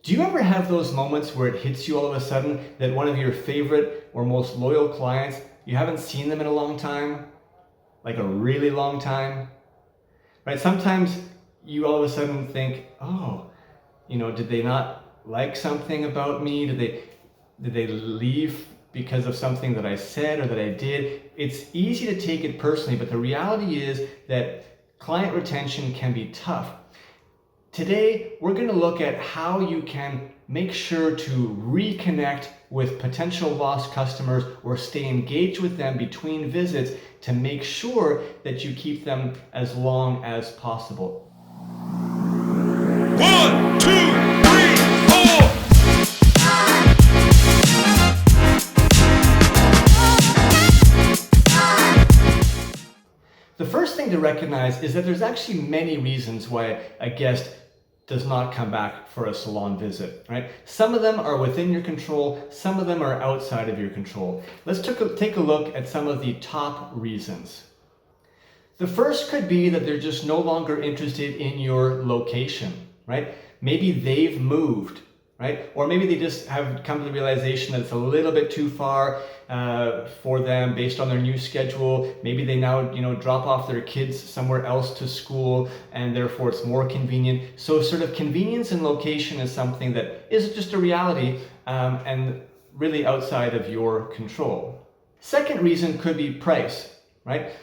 Do you ever have those moments where it hits you all of a sudden that one of your favorite or most loyal clients, you haven't seen them in a long time? Like a really long time? Right? Sometimes you all of a sudden think, oh, did they not like something about me? Did they leave because of something that I said or that I did? It's easy to take it personally, but the reality is that client retention can be tough. Today, we're going to look at how you can make sure to reconnect with potential lost customers or stay engaged with them between visits to make sure that you keep them as long as possible. 1, 2, 3, 4. The first thing to recognize is that there's actually many reasons why a guest does not come back for a salon visit, right? Some of them are within your control, some of them are outside of your control. Let's take a look at some of the top reasons. The first could be that they're just no longer interested in your location, right? Maybe they've moved, right? Or maybe they just have come to the realization that it's a little bit too far for them based on their new schedule. Maybe they now, drop off their kids somewhere else to school and therefore it's more convenient. So sort of convenience and location is something that is just a reality and really outside of your control. Second reason could be price, right?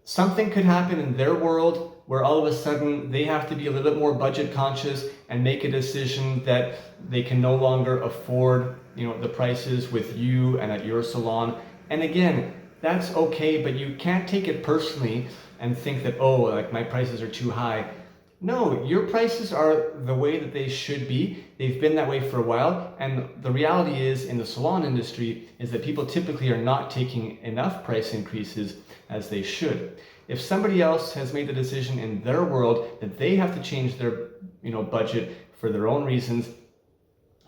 Something could happen in their world where all of a sudden they have to be a little bit more budget conscious and make a decision that they can no longer afford, the prices with you and at your salon. And again, that's okay, but you can't take it personally and think that, oh, like my prices are too high. No, your prices are the way that they should be. They've been that way for a while. And the reality is in the salon industry is that people typically are not taking enough price increases as they should. If somebody else has made the decision in their world that they have to change their, budget for their own reasons,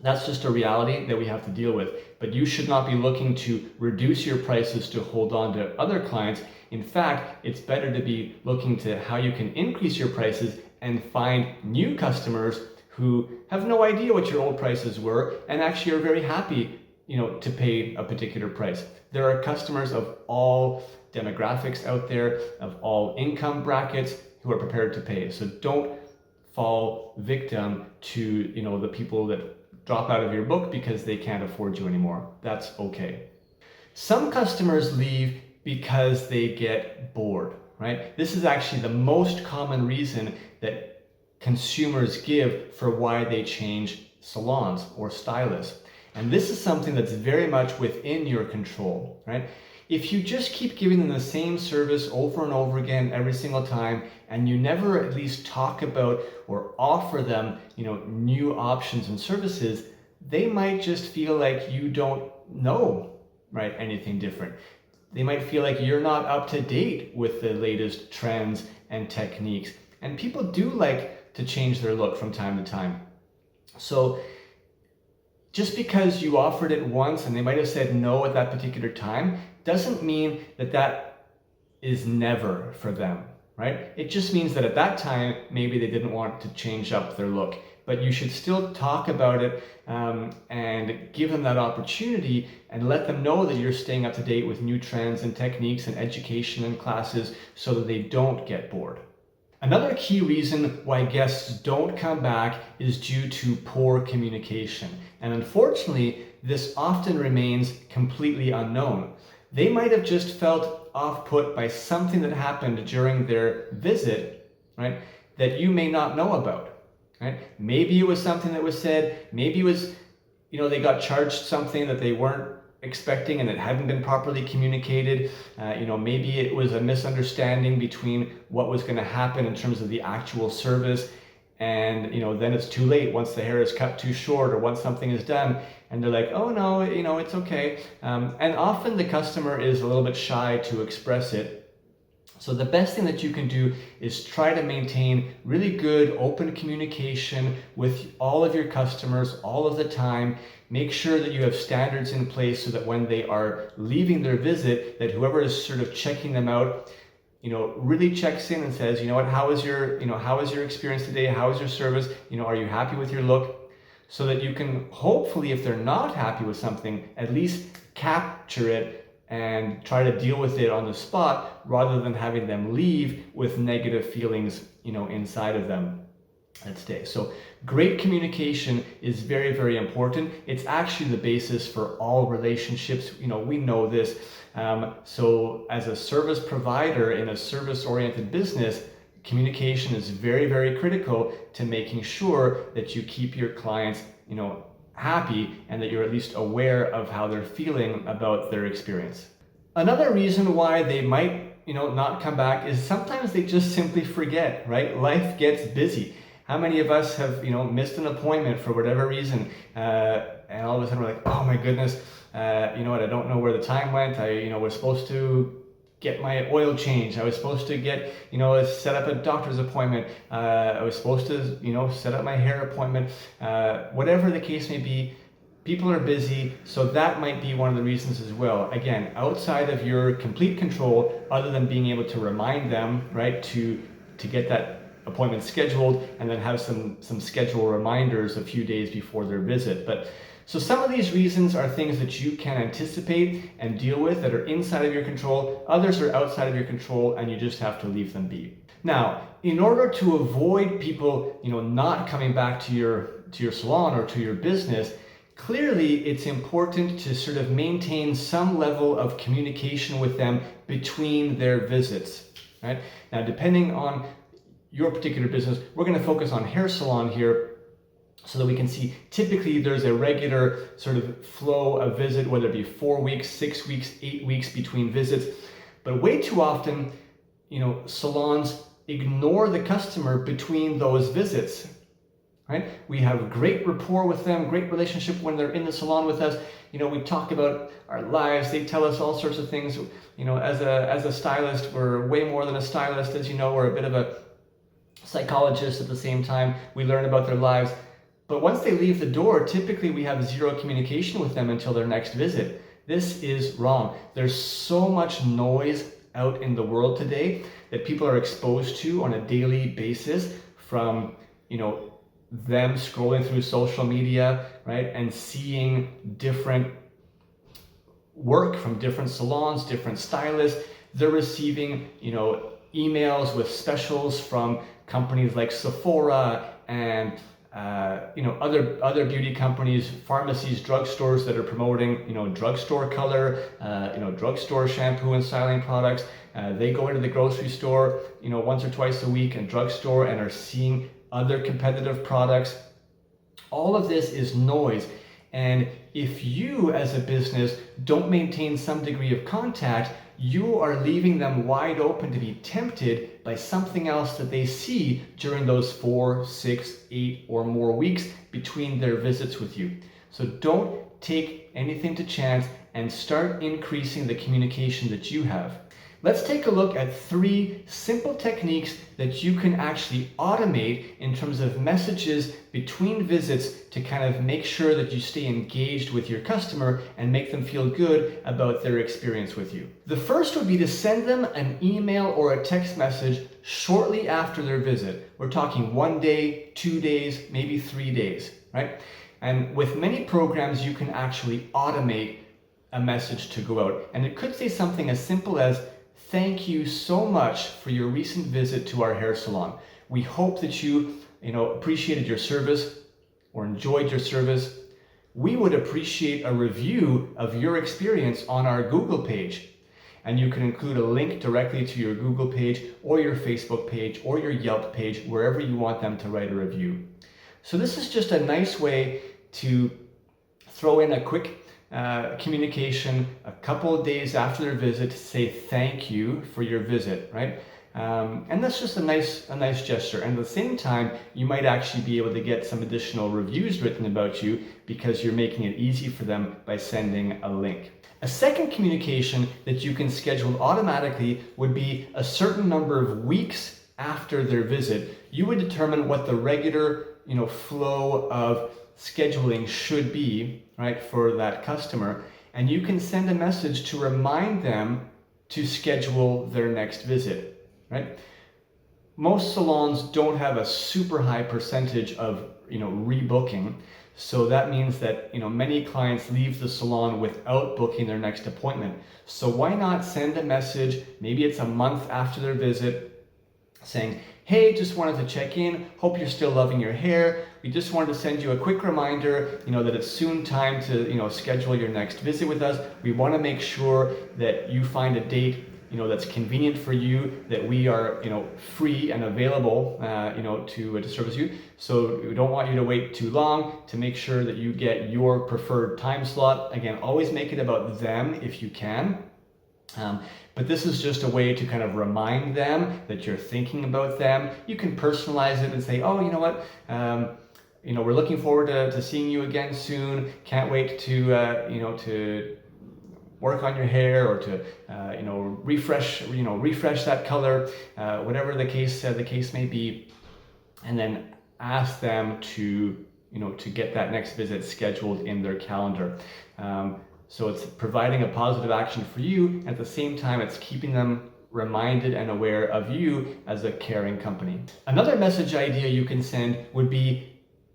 that's just a reality that we have to deal with. But you should not be looking to reduce your prices to hold on to other clients. In fact, it's better to be looking to how you can increase your prices and find new customers who have no idea what your old prices were and actually are very happy, to pay a particular price. There are customers of all demographics out there, of all income brackets who are prepared to pay. So don't fall victim to, the people that drop out of your book because they can't afford you anymore. That's okay. Some customers leave because they get bored, right? This is actually the most common reason that consumers give for why they change salons or stylists. And this is something that's very much within your control, right? If you just keep giving them the same service over and over again every single time, and you never at least talk about or offer them, new options and services, they might just feel like you don't know, right, anything different. They might feel like you're not up to date with the latest trends and techniques. And people do like to change their look from time to time. So just because you offered it once and they might have said no at that particular time doesn't mean that that is never for them, right? It just means that at that time, maybe they didn't want to change up their look. But you should still talk about it and give them that opportunity and let them know that you're staying up to date with new trends and techniques and education and classes so that they don't get bored. Another key reason why guests don't come back is due to poor communication. And unfortunately, this often remains completely unknown. They might have just felt off-put by something that happened during their visit, right, that you may not know about, right? Maybe it was something that was said, maybe it was, they got charged something that they weren't expecting and it hadn't been properly communicated. Maybe it was a misunderstanding between what was going to happen in terms of the actual service, and then it's too late once the hair is cut too short or once something is done and they're like, oh no, it's okay. And often the customer is a little bit shy to express it. So the best thing that you can do is try to maintain really good open communication with all of your customers all of the time. Make sure that you have standards in place so that when they are leaving their visit, that whoever is sort of checking them out, really checks in and says, how was your experience today? How was your service? Are you happy with your look? so that you can hopefully, if they're not happy with something, at least capture it and try to deal with it on the spot rather than having them leave with negative feelings, inside of them that stay. So great communication is very, very important. It's actually the basis for all relationships. We know this. So as a service provider in a service-oriented business, communication is very, very critical to making sure that you keep your clients, happy, and that you're at least aware of how they're feeling about their experience. Another reason why they might, not come back is sometimes they just simply forget, right? Life gets busy. How many of us have, missed an appointment for whatever reason, and all of a sudden we're like, oh my goodness, what, I don't know where the time went. I was supposed to get my oil change. I was supposed to get, set up a doctor's appointment. I was supposed to, set up my hair appointment. Whatever the case may be, people are busy, so that might be one of the reasons as well. Again, outside of your complete control, other than being able to remind them, right, to get that appointment scheduled and then have some schedule reminders a few days before their visit. But so some of these reasons are things that you can anticipate and deal with that are inside of your control. Others are outside of your control and you just have to leave them be. Now, in order to avoid people, not coming back to your salon or to your business, clearly it's important to sort of maintain some level of communication with them between their visits, right? Now, depending on your particular business, we're going to focus on hair salon here, so that we can see typically there's a regular sort of flow of visit, whether it be 4 weeks, 6 weeks, 8 weeks between visits. But way too often, salons ignore the customer between those visits, right? We have great rapport with them, great relationship when they're in the salon with us. We talk about our lives. They tell us all sorts of things. As a stylist, we're way more than a stylist. As you know, we're a bit of a psychologist at the same time. We learn about their lives. But once they leave the door, typically we have zero communication with them until their next visit. This is wrong. There's so much noise out in the world today that people are exposed to on a daily basis from, them scrolling through social media, right? And seeing different work from different salons, different stylists. They're receiving, emails with specials from companies like Sephora and other beauty companies, pharmacies, drugstores that are promoting, drugstore color, drugstore shampoo and styling products. They go into the grocery store, once or twice a week and drugstore and are seeing other competitive products. All of this is noise. And if you as a business don't maintain some degree of contact, you are leaving them wide open to be tempted by something else that they see during those 4, 6, 8 or more weeks between their visits with you. So don't take anything to chance and start increasing the communication that you have. Let's take a look at 3 simple techniques that you can actually automate in terms of messages between visits to kind of make sure that you stay engaged with your customer and make them feel good about their experience with you. The first would be to send them an email or a text message shortly after their visit. We're talking 1 day, 2 days, maybe 3 days, right? And with many programs, you can actually automate a message to go out. And it could say something as simple as, "Thank you so much for your recent visit to our hair salon. We hope that you, appreciated your service or enjoyed your service. We would appreciate a review of your experience on our Google page." And you can include a link directly to your Google page or your Facebook page or your Yelp page, wherever you want them to write a review. So this is just a nice way to throw in a quick communication a couple of days after their visit to say thank you for your visit, right? And that's just a nice gesture. And at the same time, you might actually be able to get some additional reviews written about you because you're making it easy for them by sending a link. A second communication that you can schedule automatically would be a certain number of weeks after their visit. You would determine what the regular, flow of scheduling should be, right, for that customer, and you can send a message to remind them to schedule their next visit, right? Most salons don't have a super high percentage of rebooking, so that means that many clients leave the salon without booking their next appointment. So why not send a message, maybe it's a month after their visit, saying, hey, just wanted to check in, hope you're still loving your hair. We just wanted to send you a quick reminder, that it's soon time to schedule your next visit with us. We want to make sure that you find a date that's convenient for you, that we are free and available to service you. So we don't want you to wait too long to make sure that you get your preferred time slot. Again, always make it about them if you can. But this is just a way to kind of remind them that you're thinking about them. You can personalize it and say, oh, you know what, we're looking forward to seeing you again soon. Can't wait to work on your hair, or to refresh that color, whatever the case may be, and then ask them to get that next visit scheduled in their calendar. So it's providing a positive action for you. At the same time, it's keeping them reminded and aware of you as a caring company. Another message idea you can send would be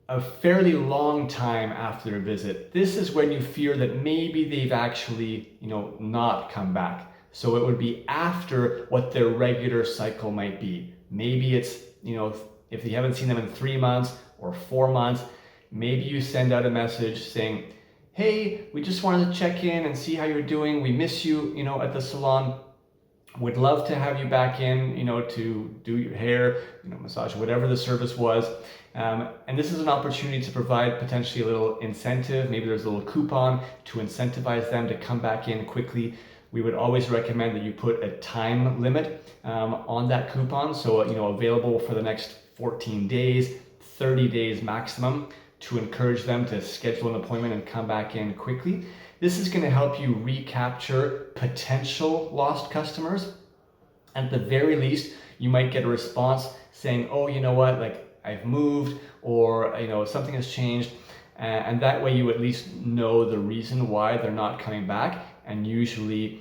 a fairly long time after their visit. This is when you fear that maybe they've actually, not come back. So it would be after what their regular cycle might be. Maybe it's, if you haven't seen them in 3 months or 4 months, maybe you send out a message saying, hey, we just wanted to check in and see how you're doing. We miss you, at the salon. Would love to have you back in, to do your hair, massage, whatever the service was. And this is an opportunity to provide potentially a little incentive. Maybe there's a little coupon to incentivize them to come back in quickly. We would always recommend that you put a time limit on that coupon. So, available for the next 14 days, 30 days maximum, to encourage them to schedule an appointment and come back in quickly. This is going to help you recapture potential lost customers. At the very least, you might get a response saying, oh, you know what, like I've moved, or something has changed, and that way you at least know the reason why they're not coming back. And usually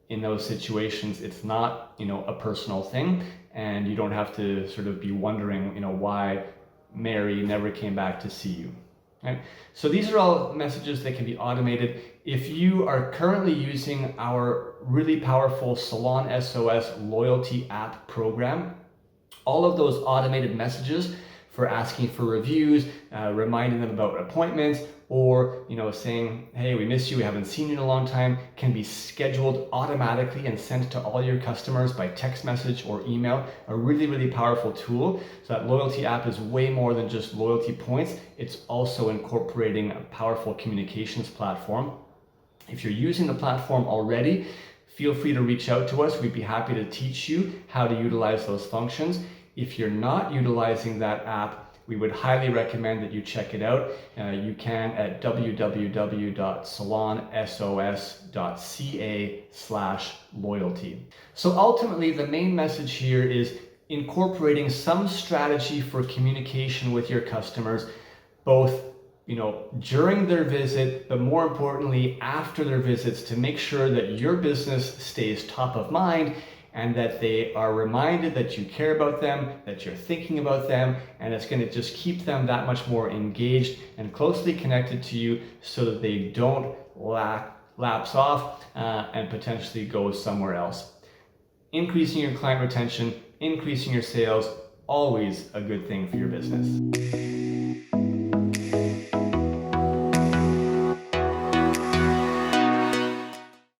in those situations, it's not a personal thing, and you don't have to sort of be wondering why Mary never came back to see you. Right? So these are all messages that can be automated. If you are currently using our really powerful Salon S.O.S loyalty app program, all of those automated messages for asking for reviews, reminding them about appointments, or saying, hey, we miss you, we haven't seen you in a long time, can be scheduled automatically and sent to all your customers by text message or email. A really, really powerful tool. So that loyalty app is way more than just loyalty points. It's also incorporating a powerful communications platform. If you're using the platform already, feel free to reach out to us. We'd be happy to teach you how to utilize those functions. If you're not utilizing that app, we would highly recommend that you check it out. You can at www.salonsos.ca/loyalty. So ultimately, the main message here is incorporating some strategy for communication with your customers, both during their visit, but more importantly, after their visits, to make sure that your business stays top of mind and that they are reminded that you care about them, that you're thinking about them, and it's going to just keep them that much more engaged and closely connected to you, so that they don't lapse off and potentially go somewhere else. Increasing your client retention, increasing your sales, always a good thing for your business.